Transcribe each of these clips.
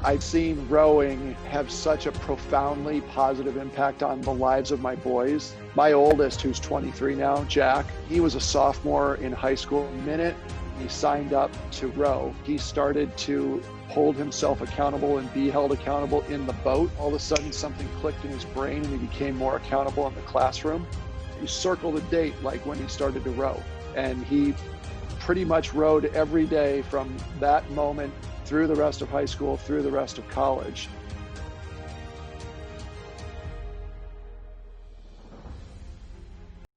I've seen rowing have such a profoundly positive impact on the lives of my boys. My oldest, who's 23 now, Jack, he was a sophomore in high school. The minute he signed up to row, he started to hold himself accountable and be held accountable in the boat. All of a sudden, something clicked in his brain and he became more accountable in the classroom. You circle the date like when he started to row, and he pretty much rowed every day from that moment through the rest of high school, through the rest of college.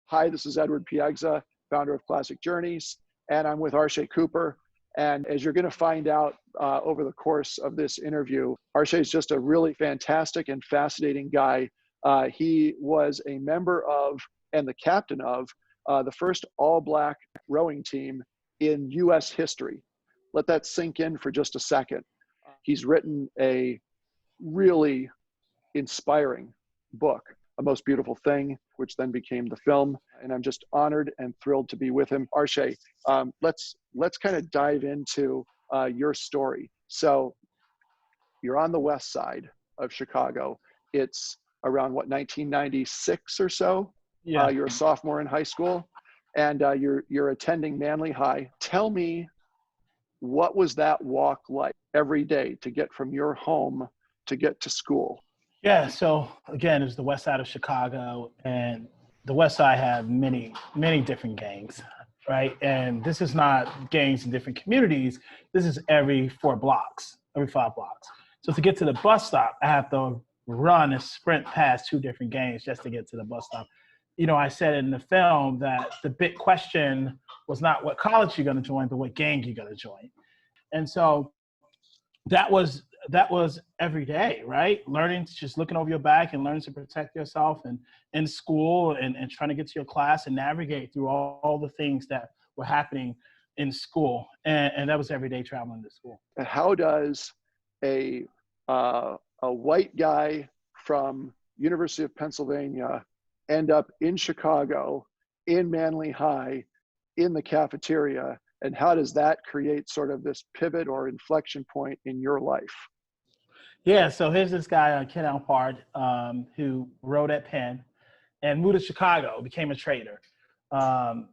Hi, this is Edward Piegza, founder of Classic Journeys, and I'm with Arshay Cooper. And as you're going to find out over the course of this interview, Arshay is just a really fantastic and fascinating guy. He was a member of and the captain of the first all-black rowing team in U.S. history. Let that sink in for just a second. He's written a really inspiring book, A Most Beautiful Thing, which then became the film. And I'm just honored and thrilled to be with him. Arshay, let's kind of dive into your story. So you're on the west side of Chicago. It's around, 1996 or so? Yeah. You're a sophomore in high school, and you're attending Manly High. Tell me, what was that walk like every day to get from your home to get to school? Yeah. So again, it's the west side of Chicago, and the west side have many, many different gangs, right? And this is not gangs in different communities. This is every 4 blocks, every 5 blocks. So to get to the bus stop, I have to run and sprint past 2 different gangs just to get to the bus stop. You know, I said in the film that the big question was not what college you're going to join, but what gang you're going to join. And so that was every day, right? Learning, just looking over your back and learning to protect yourself, and in school and trying to get to your class and navigate through all the things that were happening in school. And that was every day traveling to school. How does a white guy from University of Pennsylvania end up in Chicago, in Manly High, in the cafeteria, and how does that create sort of this pivot or inflection point in your life? Yeah, so here's this guy, Ken Alpard, who rowed at Penn and moved to Chicago, became a trader. And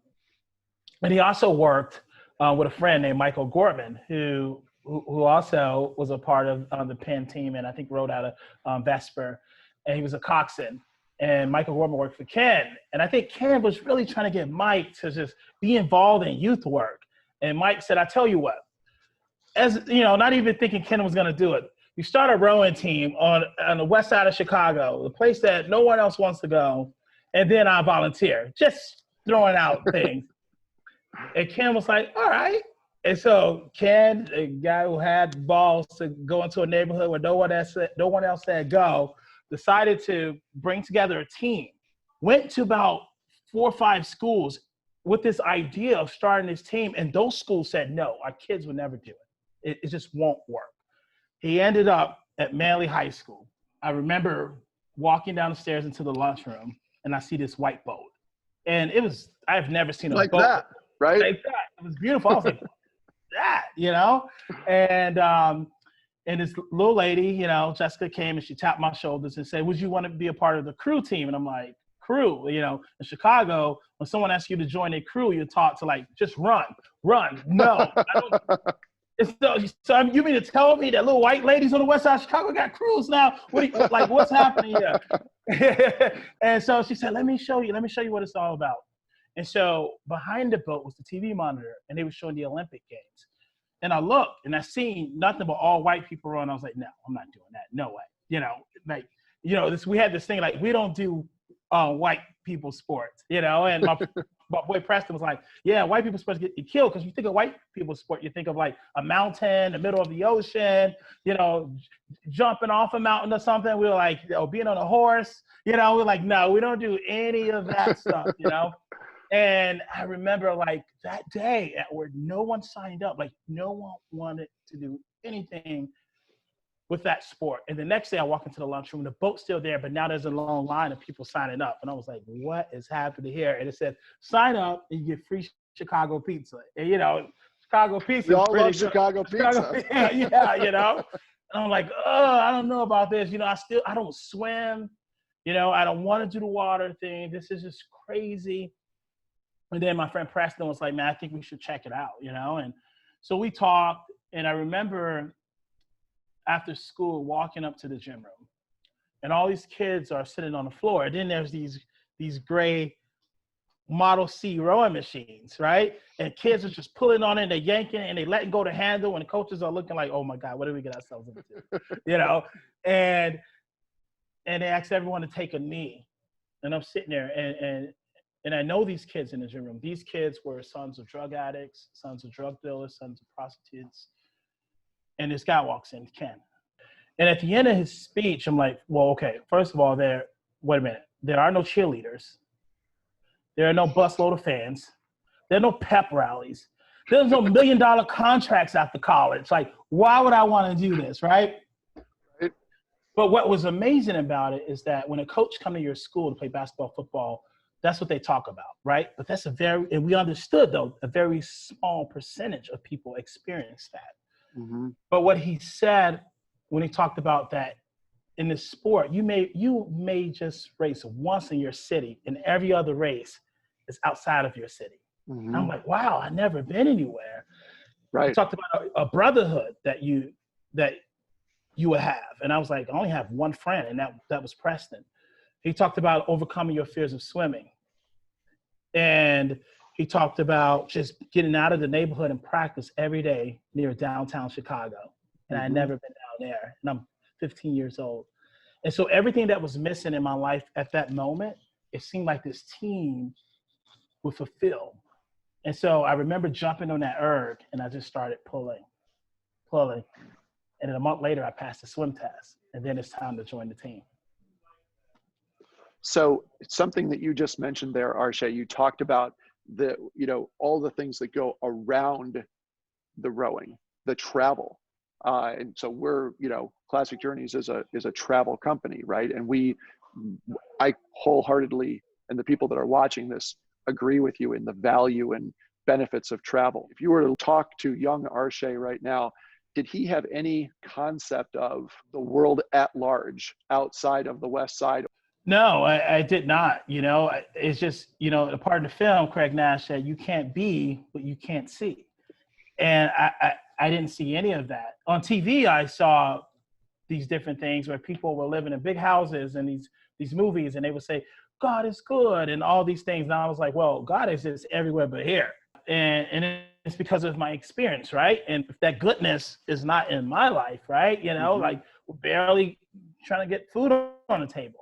he also worked with a friend named Michael Gorman, who also was a part of the Penn team, and I think rowed out of Vesper, and he was a coxswain. And Michael Gorman worked for Ken. And I think Ken was really trying to get Mike to just be involved in youth work. And Mike said, I tell you what, as you know, not even thinking Ken was going to do it, you start a rowing team on the west side of Chicago, the place that no one else wants to go, and then I volunteer, just throwing out things. And Ken was like, all right. And so Ken, a guy who had balls to go into a neighborhood where no one else said go, decided to bring together a team, went to about 4 or 5 schools with this idea of starting this team. And those schools said, no, our kids would never do it. It just won't work. He ended up at Manly High School. I remember walking down the stairs into the lunchroom, and I see this white boat. And I've never seen a like boat that, right? like that. It was beautiful. I was like, that, you know? And this little lady, you know, Jessica came and she tapped my shoulders and said, would you want to be a part of the crew team? And I'm like, crew? You know, in Chicago, when someone asks you to join a crew, you're taught to like, just run. No, I don't. So you mean to tell me that little white ladies on the west side of Chicago got crews now? What's happening here? And so she said, let me show you what it's all about. And so behind the boat was the TV monitor, and they were showing the Olympic Games. And I looked, and I seen nothing but all white people run. I was like, no, I'm not doing that. No way. You know, we had this thing, like, we don't do white people sports, you know? And my boy Preston was like, yeah, white people sports get killed, because you think of white people sport, you think of like a mountain, the middle of the ocean, you know, jumping off a mountain or something. We were like, being on a horse, you know, we're like, no, we don't do any of that stuff, you know? And I remember like that day where no one signed up, like no one wanted to do anything with that sport. And the next day I walk into the lunchroom, the boat's still there, but now there's a long line of people signing up. And I was like, what is happening here? And it said, sign up and you get free Chicago pizza. And you know, Chicago pizza. We all love Chicago pizza. Yeah, you know. And I'm like, oh, I don't know about this. I don't swim. I don't want to do the water thing. This is just crazy. And then my friend Preston was like, man, I think we should check it out, And so we talked, and I remember after school walking up to the gym room, and all these kids are sitting on the floor. And then there's these gray Model C rowing machines, right? And kids are just pulling on it, they're yanking it, and they letting go the handle, and the coaches are looking like, oh my God, what did we get ourselves into? And they asked everyone to take a knee. And I'm sitting there, and I know these kids in the gym room. These kids were sons of drug addicts, sons of drug dealers, sons of prostitutes. And this guy walks in, Ken. And at the end of his speech, I'm like, well, okay, first of all, wait a minute. There are no cheerleaders. There are no busload of fans. There are no pep rallies. There's no $1 million contracts after college. Like, why would I want to do this, right? But what was amazing about it is that when a coach comes to your school to play basketball, football, that's what they talk about, right? But and we understood, though, a very small percentage of people experience that. Mm-hmm. But what he said when he talked about that, in this sport, you may just race once in your city, and every other race is outside of your city. Mm-hmm. I'm like, wow, I've never been anywhere. Right. He talked about a brotherhood that you would have. And I was like, I only have one friend, and that was Preston. He talked about overcoming your fears of swimming. And he talked about just getting out of the neighborhood and practice every day near downtown Chicago. And I'd never been down there. And I'm 15 years old. And so everything that was missing in my life at that moment, it seemed like this team would fulfill. And so I remember jumping on that erg, and I just started pulling. And then a month later, I passed the swim test. And then it's time to join the team. So something that you just mentioned there, Arshay, you talked about all the things that go around the rowing, the travel. And so we're, Classic Journeys is a travel company, right? And I wholeheartedly, and the people that are watching this, agree with you in the value and benefits of travel. If you were to talk to young Arshay right now, did he have any concept of the world at large outside of the West Side? No, I did not. It's just, a part of the film, Craig Nash said, you can't be what you can't see. And I didn't see any of that. On TV, I saw these different things where people were living in big houses and these movies, and they would say, God is good and all these things. And I was like, well, God exists everywhere but here. And it's because of my experience, right? And if that goodness is not in my life, right? Like we're barely trying to get food on the table.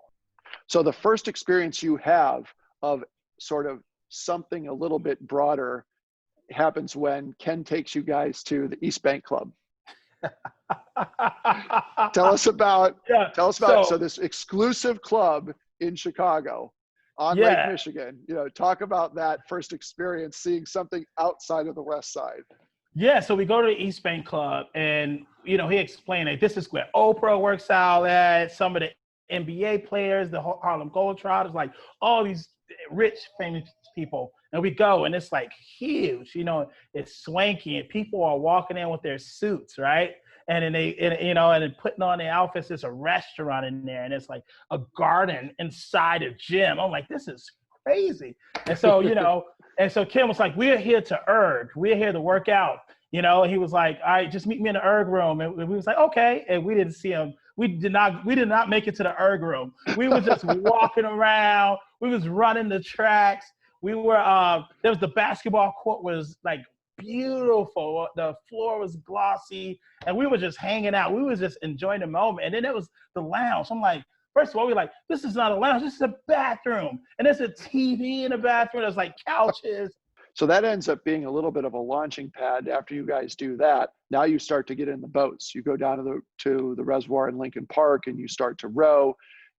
So the first experience you have of sort of something a little bit broader happens when Ken takes you guys to the East Bank Club. Tell us about so this exclusive club in Chicago on Lake Michigan. Talk about that first experience, seeing something outside of the West Side. Yeah, so we go to the East Bank Club, and he explained that this is where Oprah works out at, some of the NBA players, the Harlem Globetrotters, like all these rich, famous people. And we go, and it's like huge, it's swanky, and people are walking in with their suits, right? And then and then putting on their outfits. There's a restaurant in there, and it's like a garden inside a gym. I'm like, this is crazy. And so, and so Kim was like, we're here to erg. We're here to work out. And he was like, all right, just meet me in the erg room. And we was like, okay. And we didn't see him. We did not make it to the erg room. We were just walking around. We was running the tracks. We were, there was the basketball court was like beautiful. The floor was glossy, and we were just hanging out. We were just enjoying the moment. And then there was the lounge. I'm like, first of all, we're like, this is not a lounge. This is a bathroom. And there's a TV in the bathroom. There's like couches. So that ends up being a little bit of a launching pad. After you guys do that, now you start to get in the boats. You go down to the reservoir in Lincoln Park, and you start to row,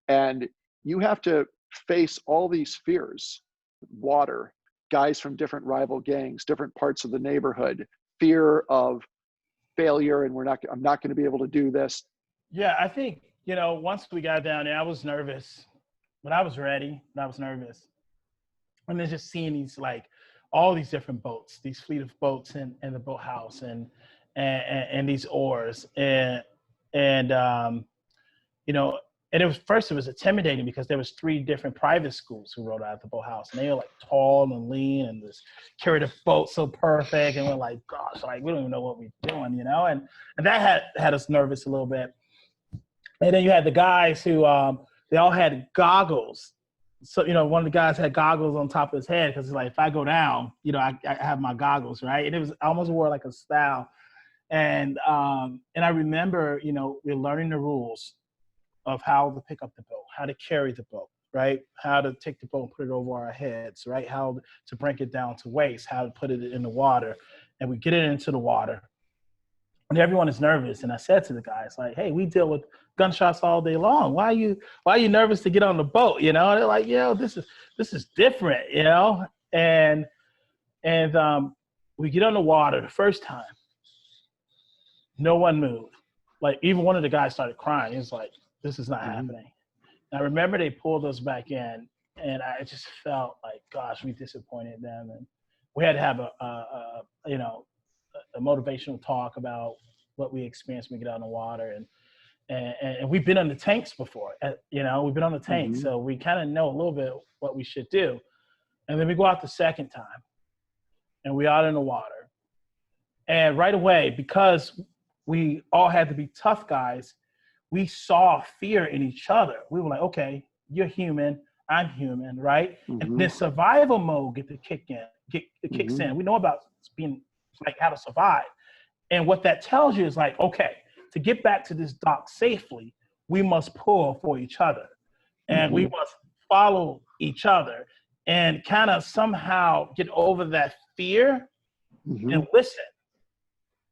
and you have to face all these fears: water, guys from different rival gangs, different parts of the neighborhood, fear of failure, and I'm not going to be able to do this. Yeah, I think, once we got down there, I was nervous, but I was ready, and I was nervous. And then just seeing these, like, all these different boats, these fleet of boats in the boathouse, and these oars. And And, you know, and it was intimidating because there was 3 different private schools who rode out at the boathouse, and they were like tall and lean and just carried the boat so perfect. And we're like, gosh, like we don't even know what we're doing, you know? And that had us nervous a little bit. And then you had the guys who, they all had goggles. So, you know, one of the guys had goggles on top of his head because it's like, if I go down, you know, I have my goggles, right? And it was, I almost wore like a style. And I remember, you know, we're learning the rules of how to pick up the boat, how to carry the boat, right? How to take the boat and put it over our heads, right? How to break it down to waist, how to put it in the water. And we get it into the water. And everyone is nervous. And I said to the guys, like, hey, we deal with gunshots all day long. Why are you nervous to get on the boat? You know, and they're like, yo, this is different, you know? And we get on the water the first time. No one moved. Like, even one of the guys started crying. He was like, this is not happening. And I remember they pulled us back in, and I just felt like, gosh, we disappointed them. And we had to have a motivational talk about what we experienced when we get out in the water. And we've been on the tanks before, you know, we've been on the tanks. So we kind of know a little bit what we should do. And then we go out the second time, and we're out in the water. And right away, because we all had to be tough guys, we saw fear in each other. We were like, okay, you're human, I'm human, right? And then survival mode kicks in. We know about being like how to survive. And what that tells you is like, okay, to get back to this dock safely, we must pull for each other. And we must follow each other and kind of somehow get over that fear and listen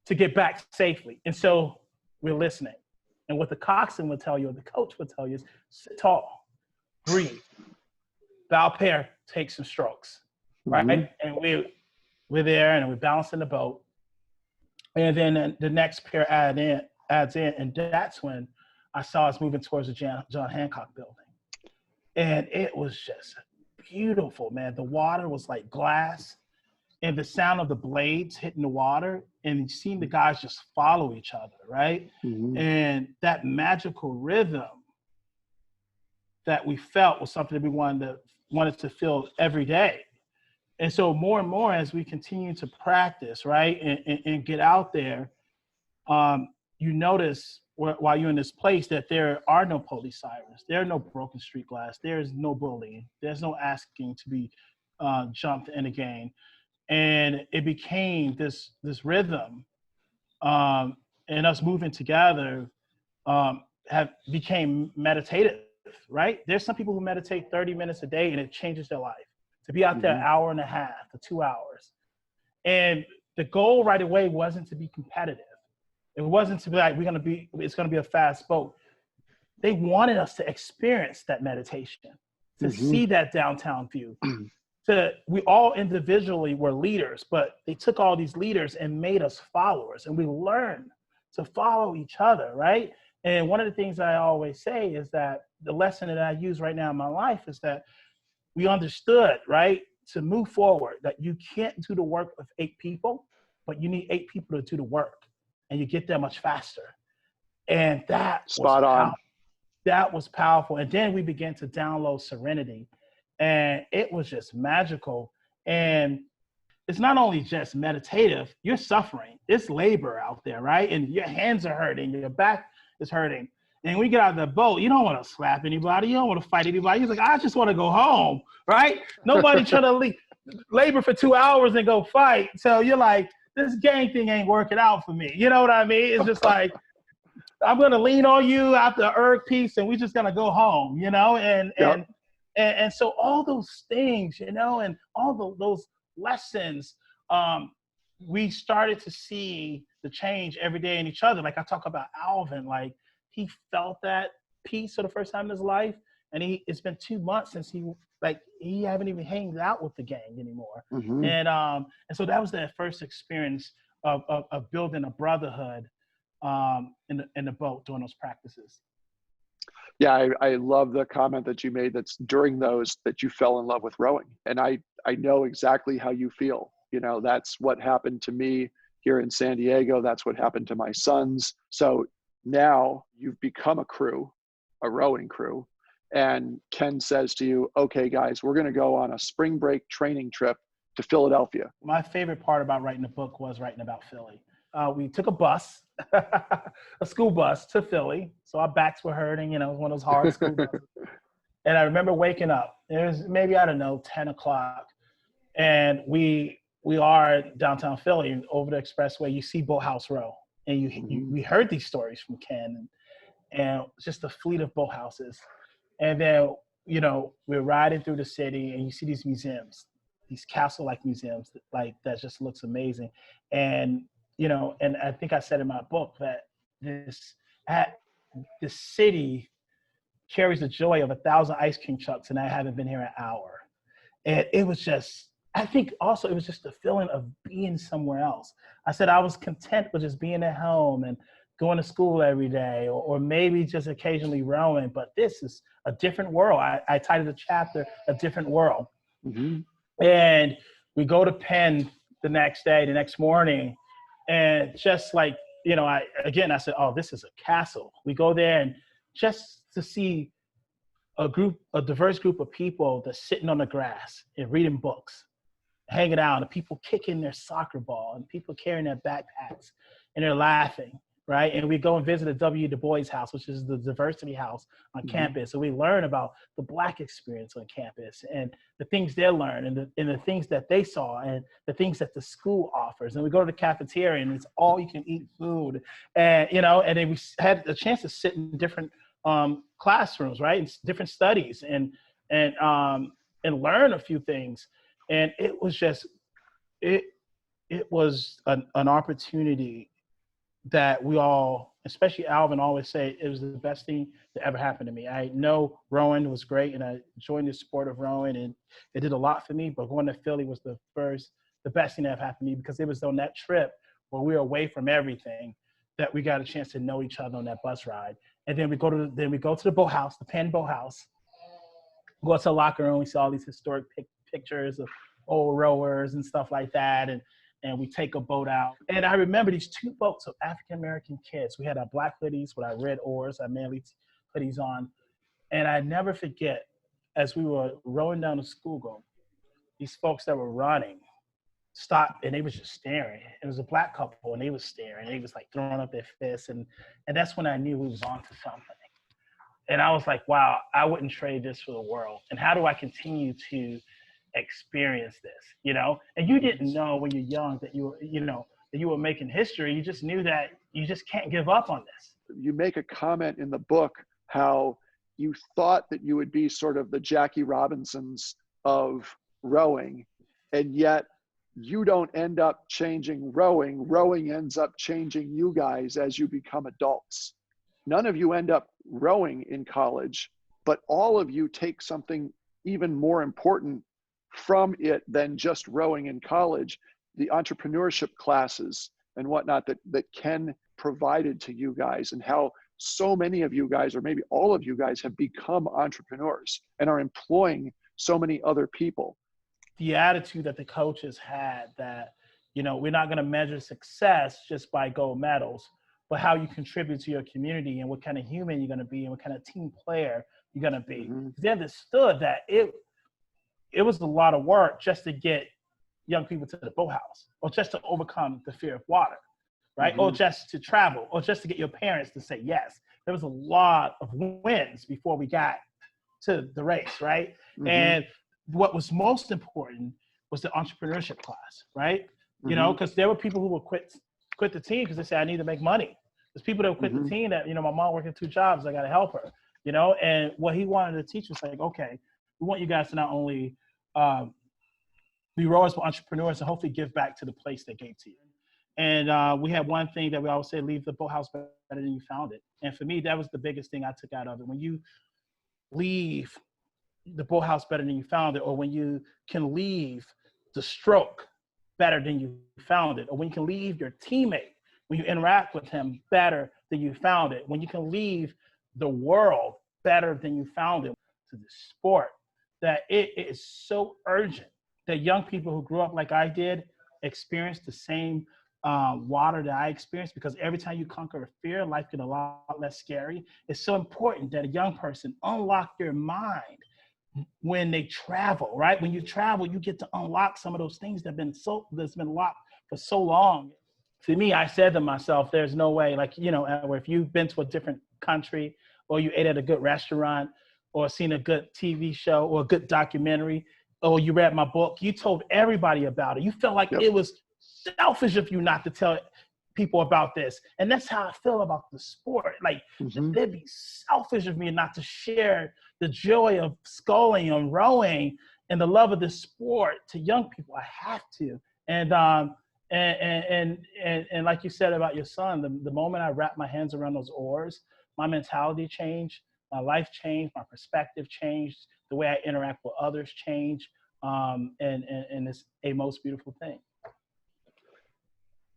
to get back safely. And so we're listening. And what the coxswain would tell you, or the coach would tell you, is sit tall, breathe, bow pair, take some strokes, right? And we're there, and we're balancing the boat. And then the next pair adds in, and that's when I saw us moving towards the John Hancock building. And it was just beautiful, man. The water was like glass, and the sound of the blades hitting the water, and seeing the guys just follow each other, right? And that magical rhythm that we felt was something that we wanted to feel every day. And so more and more as we continue to practice, right, and get out there, you notice while you're in this place that there are no police sirens, there are no broken street glass, there's no bullying, there's no asking to be jumped in a game. And it became this rhythm, and us moving together became meditative, right? There's some people who meditate 30 minutes a day and it changes their life. To be out there an hour and a half to 2 hours. And the goal right away wasn't to be competitive. It wasn't to be like, it's going to be a fast boat. They wanted us to experience that meditation, to see that downtown view. We all individually were leaders, but they took all these leaders and made us followers, and we learned to follow each other, right? And one of the things I always say is that the lesson that I use right now in my life is that we understood, right, to move forward, that you can't do the work with 8 people, but you need 8 people to do the work, and you get there much faster. And that Spot on. That was powerful. And then we began to download Serenity, and it was just magical. And it's not only just meditative, you're suffering. It's labor out there, right? And your hands are hurting, your back is hurting. And when you get out of the boat, you don't want to slap anybody. You don't want to fight anybody. You're like, I just want to go home, right? Nobody trying to labor for 2 hours and go fight. So you're like, this gang thing ain't working out for me. You know what I mean? It's just like, I'm going to lean on you after the erg piece, and we just going to go home, you know? And so all those things, you know, and all those lessons, we started to see the change every day in each other. Like I talk about Alvin, like he felt that peace for the first time in his life. And it's been 2 months since he haven't even hanged out with the gang anymore. And so that was that first experience of building a brotherhood in the boat during those practices. Yeah, I love the comment that you made that's during those that you fell in love with rowing. And I know exactly how you feel. You know, that's what happened to me here in San Diego. That's what happened to my sons. So Now you've become a crew, a rowing crew. And Ken says to you, okay, guys, we're going to go on a spring break training trip to Philadelphia. My favorite part about writing the book was writing about Philly. We took a bus, a school bus to Philly. So our backs were hurting, you know, it was one of those hard school buses. And I remember waking up. It was maybe, I don't know, 10 o'clock. And we are downtown Philly, and over the expressway, you see Boathouse Row. And we heard these stories from Ken, and just a fleet of boathouses. And then, you know, we're riding through the city, and you see these museums, these castle-like museums, that just looks amazing. And, you know, and I think I said in my book that this city carries the joy of 1,000 ice cream trucks, and I haven't been here an hour. And it was just, I think also it was just the feeling of being somewhere else. I said I was content with just being at home and going to school every day, or maybe just occasionally rowing, but this is a different world. I titled the chapter, A Different World. Mm-hmm. And we go to Penn the next morning, and just like, you know, I said, oh, this is a castle. We go there, and just to see a diverse group of people that's sitting on the grass and reading books, hanging out, and people kicking their soccer ball, and people carrying their backpacks, and they're laughing, right? And we go and visit the W. Du Bois house, which is the diversity house on campus. So we learn about the Black experience on campus, and the things they learned, and the things that they saw, and the things that the school offers. And we go to the cafeteria, and it's all you can eat food. And, you know, and then we had the chance to sit in different classrooms, right? And different studies, and learn a few things. And it was just, it was an opportunity that we all, especially Alvin, always say it was the best thing that ever happened to me. I know rowing was great, and I joined the sport of rowing, and it did a lot for me, but going to Philly was the best thing that ever happened to me, because it was on that trip where we were away from everything that we got a chance to know each other on that bus ride. And then we go to the boathouse, the Penn boathouse, go to the locker room, we see all these historic pictures of old rowers and stuff like that. And we take a boat out. And I remember these two boats of African-American kids. We had our black hoodies with our red oars, our manly hoodies on. And I never forget, as we were rowing down the Schuylkill, these folks that were running stopped, and they was just staring. It was a black couple, and they was staring. They was like throwing up their fists. And that's when I knew we was on to something. And I was like, wow, I wouldn't trade this for the world. And how do I continue to experience this, you know? And you didn't know when you're young that you were making history. You just knew that you just can't give up on this. You make a comment in the book how you thought that you would be sort of the Jackie Robinsons of rowing, and yet you don't end up changing rowing. Rowing ends up changing you guys as you become adults. None of you end up rowing in college, but all of you take something even more important from it than just rowing in college, the entrepreneurship classes and whatnot that Ken provided to you guys, and how so many of you guys, or maybe all of you guys, have become entrepreneurs and are employing so many other people. The attitude that the coaches had, that, you know, we're not going to measure success just by gold medals, but how you contribute to your community, and what kind of human you're going to be, and what kind of team player you're going to be. Mm-hmm. They understood that it was a lot of work just to get young people to the boathouse, or just to overcome the fear of water, right? Mm-hmm. Or just to travel, or just to get your parents to say yes. There was a lot of wins before we got to the race, right? Mm-hmm. And what was most important was the entrepreneurship class, right? Mm-hmm. You know, because there were people who would quit the team because they say, I need to make money. There's people that would quit the team that, you know, my mom working 2 jobs, I got to help her, you know? And what he wanted to teach was like, okay, we want you guys to not only be rowers, but entrepreneurs, and hopefully give back to the place that gave to you. And we had one thing that we always say, leave the boathouse better than you found it. And for me, that was the biggest thing I took out of it. When you leave the boathouse better than you found it, or when you can leave the stroke better than you found it, or when you can leave your teammate, when you interact with him, better than you found it, when you can leave the world better than you found it, to the sport, that it is so urgent that young people who grew up like I did experience the same water that I experienced, because every time you conquer a fear, life gets a lot less scary. It's so important that a young person unlock their mind when they travel, right? When you travel, you get to unlock some of those things that's been locked for so long. To me, I said to myself, there's no way, like, if you've been to a different country, or you ate at a good restaurant, or seen a good TV show or a good documentary, or you read my book, you told everybody about it. You felt like Yep. it was selfish of you not to tell people about this. And that's how I feel about the sport. Like, it'd be selfish of me not to share the joy of sculling and rowing and the love of the sport to young people. I have to. And like you said about your son, the moment I wrapped my hands around those oars, my mentality changed, my life changed, my perspective changed, the way I interact with others changed. And it's a most beautiful thing.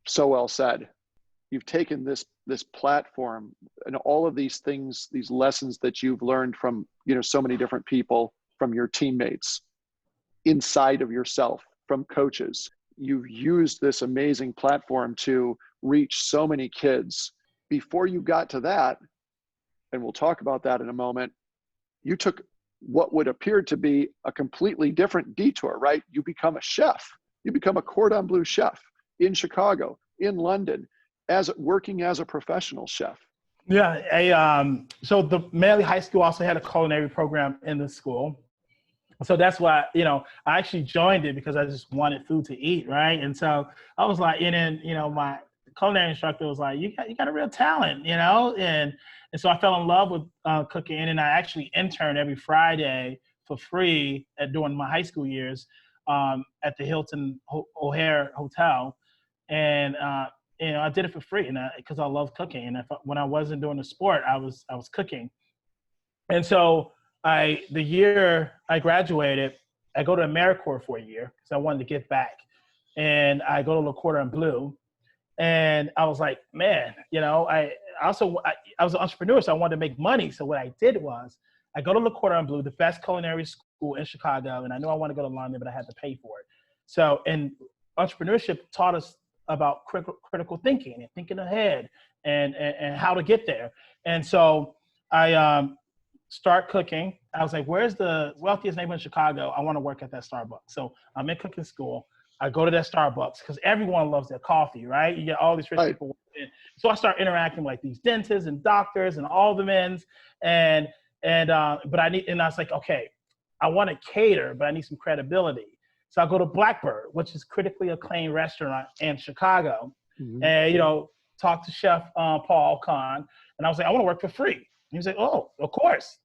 So well said. You've taken this platform and all of these things, these lessons that you've learned from, so many different people, from your teammates, inside of yourself, from coaches. You've used this amazing platform to reach so many kids. Before you got to that, and we'll talk about that in a moment, you took what would appear to be a completely different detour, right? You become a chef. You become a cordon bleu chef in Chicago, in London, working as a professional chef. Yeah, so the Manly High School also had a culinary program in the school. So that's why, I actually joined it because I just wanted food to eat, right? And so I was like, and then, my culinary instructor was like, you got a real talent, and so I fell in love with cooking. And I actually interned every Friday for free during my high school years at the Hilton O'Hare Hotel. And, I did it for free because I love cooking. And when I wasn't doing the sport, I was cooking. And so the year I graduated, I go to AmeriCorps for a year because I wanted to give back. And I go to Le Cordon Bleu. And I was like, man, I was an entrepreneur, so I wanted to make money. So what I did was I go to Le Cordon Bleu, the best culinary school in Chicago. And I knew I wanted to go to London, but I had to pay for it. So, and entrepreneurship taught us about critical thinking and thinking ahead and how to get there. And so I start cooking. I was like, where's the wealthiest neighborhood in Chicago? I want to work at that Starbucks. So I'm in cooking school. I go to that Starbucks because everyone loves their coffee, right? You get all these rich people. So I start interacting with like these dentists and doctors and all the men's but I was like, okay, I want to cater, but I need some credibility. So I go to Blackbird, which is critically acclaimed restaurant in Chicago, and talk to Chef Paul Kahn, and I was like, I want to work for free. And he was like, oh, of course,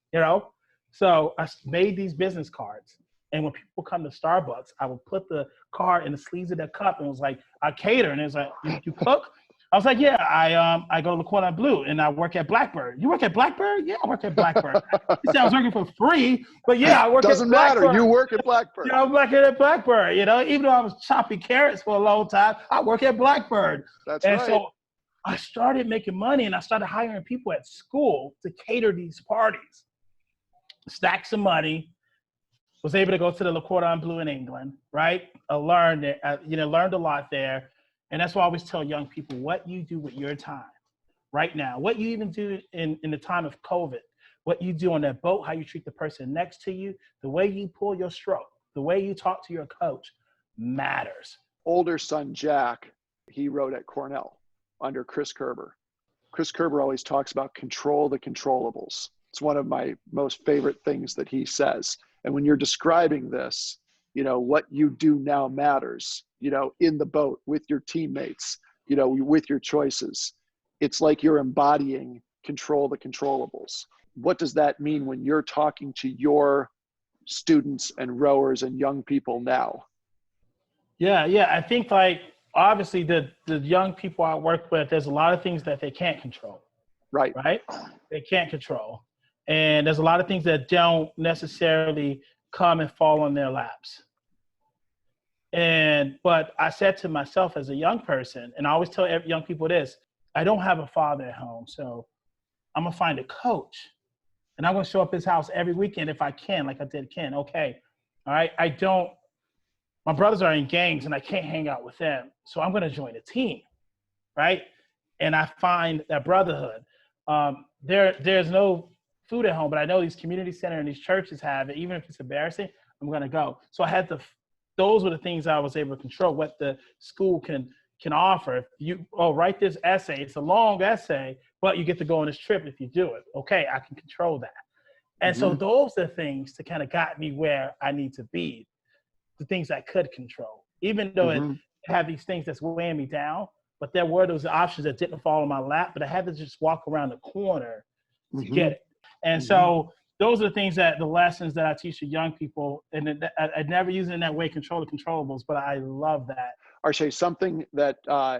So I made these business cards, and when people come to Starbucks, I would put the card in the sleeves of their cup, and it was like, I cater, and it was like, you cook? I was like, yeah, I go to Le Cordon Bleu and I work at Blackbird. You work at Blackbird? Yeah, I work at Blackbird. He said I was working for free, but yeah, I work Doesn't at Blackbird. matter. You work at Blackbird. Yeah, I'm working at Blackbird. Even though I was chopping carrots for a long time, I work at Blackbird. That's right. So I started making money and I started hiring people at school to cater these parties. Stacks of money. Was able to go to the Le Cordon Bleu in England, right? I learned it. Learned a lot there. And that's why I always tell young people what you do with your time right now, what you even do in the time of COVID, what you do on that boat, how you treat the person next to you, the way you pull your stroke, the way you talk to your coach matters. Older son, Jack, he wrote at Cornell under Chris Kerber. Chris Kerber always talks about control the controllables. It's one of my most favorite things that he says. And when you're describing this, what you do now matters, in the boat with your teammates, with your choices. It's like you're embodying control the controllables. What does that mean when you're talking to your students and rowers and young people now? Yeah. I think obviously the young people I work with, there's a lot of things that they can't control. Right. They can't control. And there's a lot of things that don't necessarily come and fall on their laps. But I said to myself as a young person, and I always tell young people this, I don't have a father at home, so I'm going to find a coach. And I'm going to show up at his house every weekend if I can, like I did Ken. Okay, all right, my brothers are in gangs and I can't hang out with them, so I'm going to join a team. right? And I find that brotherhood. There's no food at home, but I know these community center and these churches have it. Even if it's embarrassing, I'm gonna go. So I had to. Those were the things I was able to control. What the school can offer. If you write this essay. It's a long essay, but you get to go on this trip if you do it. Okay, I can control that. And so those are things that kind of got me where I need to be. The things I could control, even though it had these things that's weighing me down. But there were those options that didn't fall in my lap, but I had to just walk around the corner to get it. And so those are the things the lessons that I teach to young people. And I never use it in that way, control the controllables, but I love that. Arshay, something that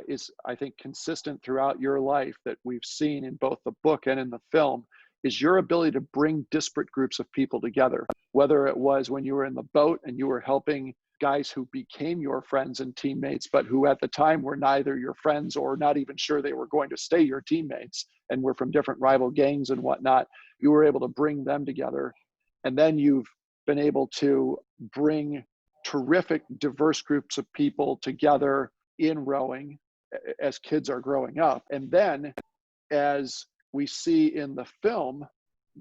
is, I think, consistent throughout your life that we've seen in both the book and in the film is your ability to bring disparate groups of people together, whether it was when you were in the boat and you were helping guys who became your friends and teammates, but who at the time were neither your friends or not even sure they were going to stay your teammates and were from different rival gangs and whatnot. You were able to bring them together. And then you've been able to bring terrific, diverse groups of people together in rowing as kids are growing up. And then as we see in the film,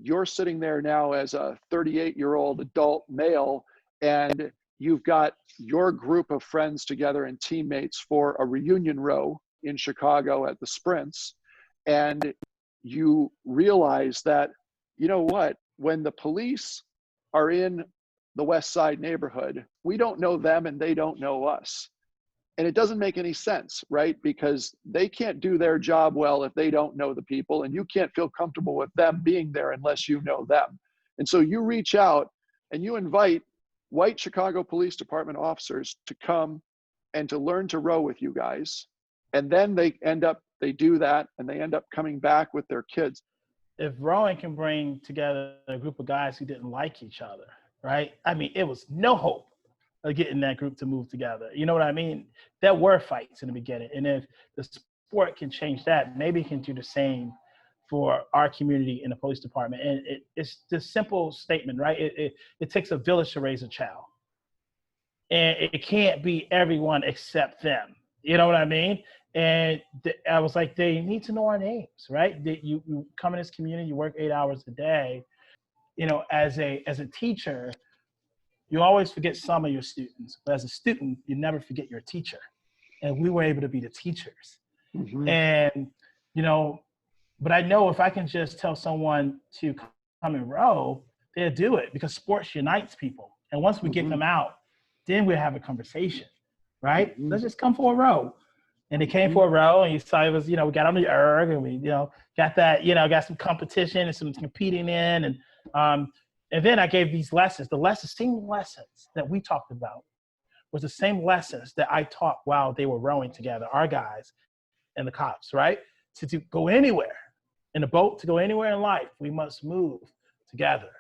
you're sitting there now as a 38-year-old adult male, and you've got your group of friends together and teammates for a reunion row in Chicago at the sprints. And you realize that, you know what, when the police are in the West Side neighborhood, we don't know them and they don't know us. And it doesn't make any sense, right? Because they can't do their job well if they don't know the people, and you can't feel comfortable with them being there unless you know them. And so you reach out and you invite white Chicago Police Department officers to come and to learn to row with you guys. And then they do that, and they end up coming back with their kids. If rowing can bring together a group of guys who didn't like each other, right? I mean, it was no hope of getting that group to move together. You know what I mean? There were fights in the beginning. And if the sport can change that, maybe it can do the same for our community in the police department. And it's this simple statement, right? It takes a village to raise a child. And it can't be everyone except them. You know what I mean? And I was like, they need to know our names, right? You come in this community, you work 8 hours a day. You know, as a teacher, you always forget some of your students, but as a student, you never forget your teacher. And we were able to be the teachers. And, you know, but I know if I can just tell someone to come and row, they'll do it because sports unites people. And once we get them out, then we'll have a conversation, right? Let's just come for a row. And they came for a row, and you saw it was, you know, we got on the erg, and we, you know, got that, you know, got some competition and some competing in. And then I gave these lessons. The same lessons that we talked about was the same lessons that I taught while they were rowing together, our guys and the cops, right? To go anywhere in a boat, to go anywhere in life, we must move together.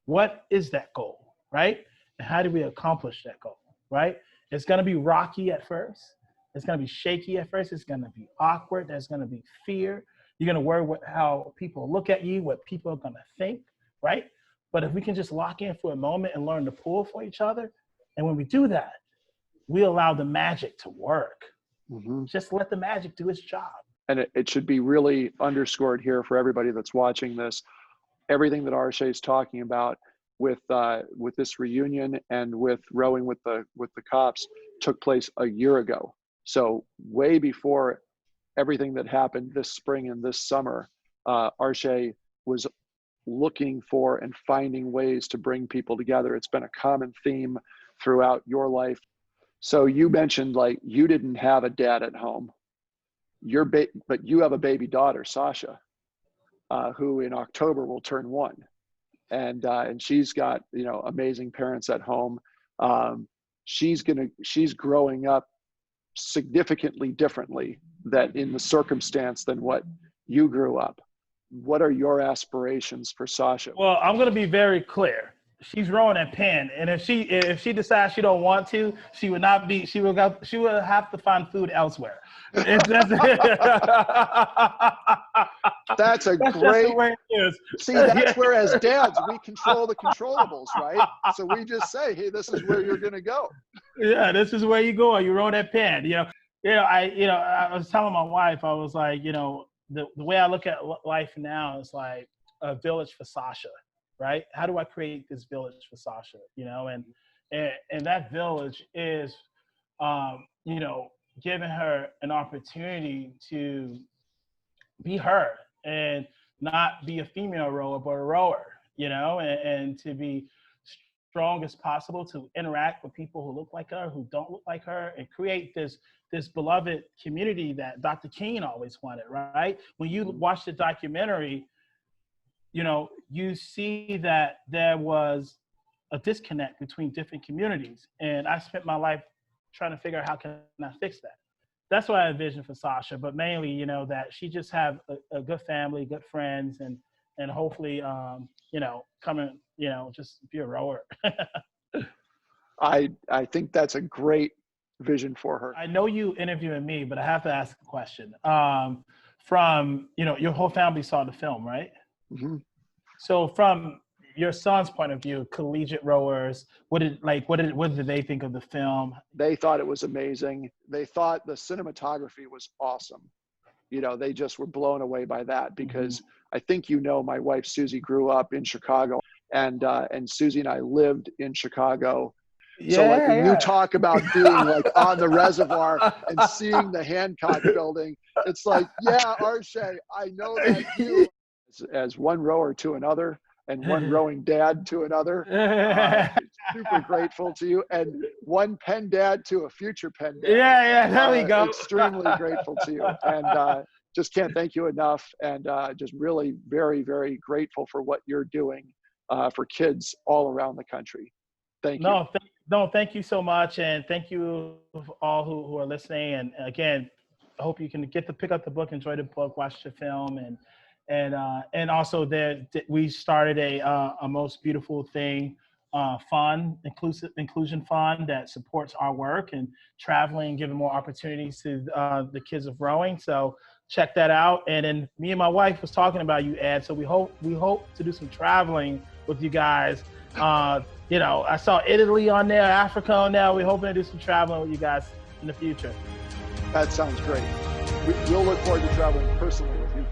What is that goal, right? And how do we accomplish that goal, right? It's going to be rocky at first. It's going to be shaky at first. It's going to be awkward. There's going to be fear. You're going to worry how people look at you, what people are going to think, right? But if we can just lock in for a moment and learn to pull for each other, and when we do that, we allow the magic to work. Just let the magic do its job. And it should be really underscored here for everybody that's watching this. Everything that Arshay is talking about with this reunion and with rowing with the cops took place a year ago. So way before everything that happened this spring and this summer, Arshay was looking for and finding ways to bring people together. It's been a common theme throughout your life. So you mentioned like you didn't have a dad at home. But you have a baby daughter, Sasha, who in October will turn 1, and she's got, you know, amazing parents at home. She's growing up significantly differently that in the circumstance than what you grew up. What are your aspirations for Sasha? Well, I'm going to be very clear. She's rowing at Penn, and if she decides she don't want to, she would have to find food elsewhere. That's great. the way it is. See, that's where as dads we control the controllables, right? So we just say, hey, this is where you're going to go. Yeah, this is where you go. You're rowing at Penn. You know, I was telling my wife, I was like, the way I look at life now is like a village for Sasha, right? How do I create this village for Sasha? And that village is, giving her an opportunity to be her and not be a female rower, but a rower, and to be strong as possible, to interact with people who look like her, who don't look like her, and create this beloved community that Dr. King always wanted, right? When you watch the documentary, you see that there was a disconnect between different communities. And I spent my life trying to figure out how can I fix that. That's what I envision for Sasha, but mainly, that she just have a good family, good friends, and hopefully, come just be a rower. I think that's a great vision for her. I know you interviewing me, but I have to ask a question. From, your whole family saw the film, right? Mm-hmm. So from your son's point of view, collegiate rowers, what did they think of the film? They thought it was amazing. They thought the cinematography was awesome. They just were blown away by that because I think my wife Susie grew up in Chicago, and Susie and I lived in Chicago. So like when you talk about being like on the reservoir and seeing the Hancock building, it's like, yeah, Arshay, I know that you as one rower to another and one rowing dad to another. Super grateful to you, and one Penn dad to a future Penn dad. Yeah, there we go. Extremely grateful to you, and just can't thank you enough, and just really very, very grateful for what you're doing for kids all around the country. Thank you. No, thank you so much, and thank you all who are listening. And again, I hope you can pick up the book, enjoy the book, watch the film, and also we started a Most Beautiful Thing fund, inclusion fund that supports our work and traveling, giving more opportunities to the kids of rowing. So check that out. And then me and my wife was talking about you, Ed. So we hope to do some traveling with you guys. I saw Italy on there, Africa on there. We're hoping to do some traveling with you guys in the future. That sounds great. We'll look forward to traveling personally with you.